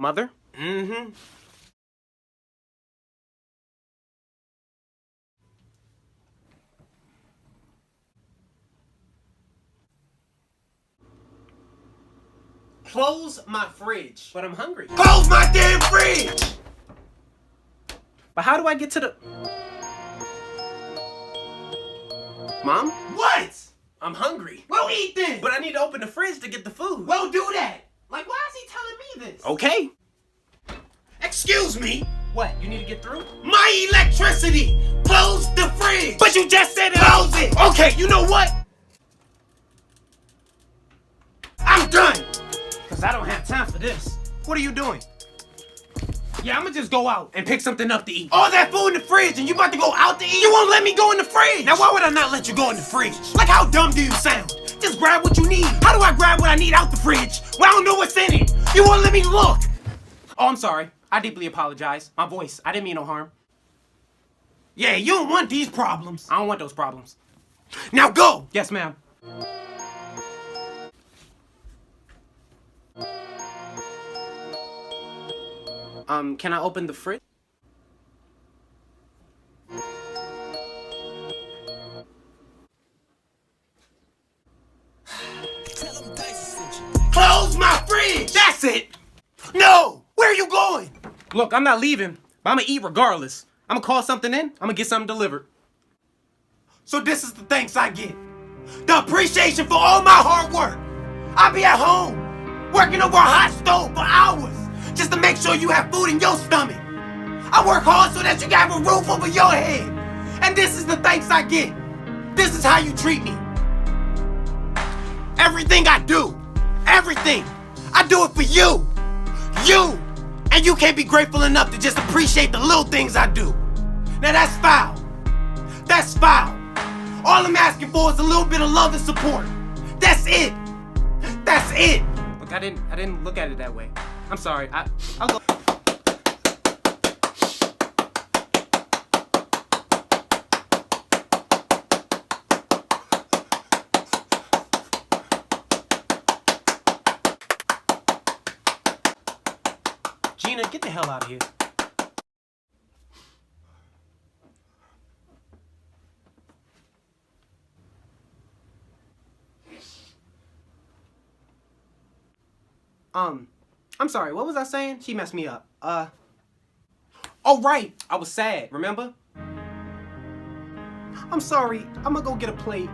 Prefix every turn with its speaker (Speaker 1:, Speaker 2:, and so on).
Speaker 1: Mother?
Speaker 2: Mm-hmm.
Speaker 1: Close my fridge.
Speaker 2: But I'm hungry.
Speaker 1: Close my damn fridge!
Speaker 2: But how do I get to the... Mom?
Speaker 1: What?
Speaker 2: I'm hungry.
Speaker 1: Well, eat then!
Speaker 2: But I need to open the fridge to get the food.
Speaker 1: Well, do that! Like, why is he telling me this?
Speaker 2: Okay.
Speaker 1: Excuse me!
Speaker 2: What, you need to get through?
Speaker 1: My electricity! Close the fridge!
Speaker 2: But you just said it.
Speaker 1: Close it! Okay, you know what? I'm done!
Speaker 2: Because I don't have time for this.
Speaker 1: What are you doing?
Speaker 2: Yeah, I'm gonna just go out and pick something up to eat.
Speaker 1: All that food in the fridge and you about to go out to eat? You won't let me go in the fridge! Now why would I not let you go in the fridge? Like, how dumb do you sound? Just grab what you need. How do I grab what I need out the fridge when I don't know what's in it? You won't let me look!
Speaker 2: Oh, I'm sorry. I deeply apologize. My voice. I didn't mean no harm.
Speaker 1: Yeah, you don't want these problems.
Speaker 2: I don't want those problems.
Speaker 1: Now go!
Speaker 2: Yes, ma'am. Can I open the fridge?
Speaker 1: Close my fridge! That's it! No! Where are you going?
Speaker 2: Look, I'm not leaving, but I'm gonna eat regardless. I'm gonna call something in. I'm gonna get something delivered.
Speaker 1: So this is the thanks I get. The appreciation for all my hard work. I be at home, working over a hot stove for hours, just to make sure you have food in your stomach. I work hard so that you can have a roof over your head. And this is the thanks I get. This is how you treat me. Everything I do, everything, I do it for you. You. And you can't be grateful enough to just appreciate the little things I do. Now that's foul. That's foul. All I'm asking for is a little bit of love and support. That's it. That's it.
Speaker 2: Look, I didn't look at it that way. I'm sorry. I'll go. Gina, get the hell out of here. I'm sorry, what was I saying? She messed me up. Oh right, I was sad, remember? I'm sorry, I'm gonna go get a plate.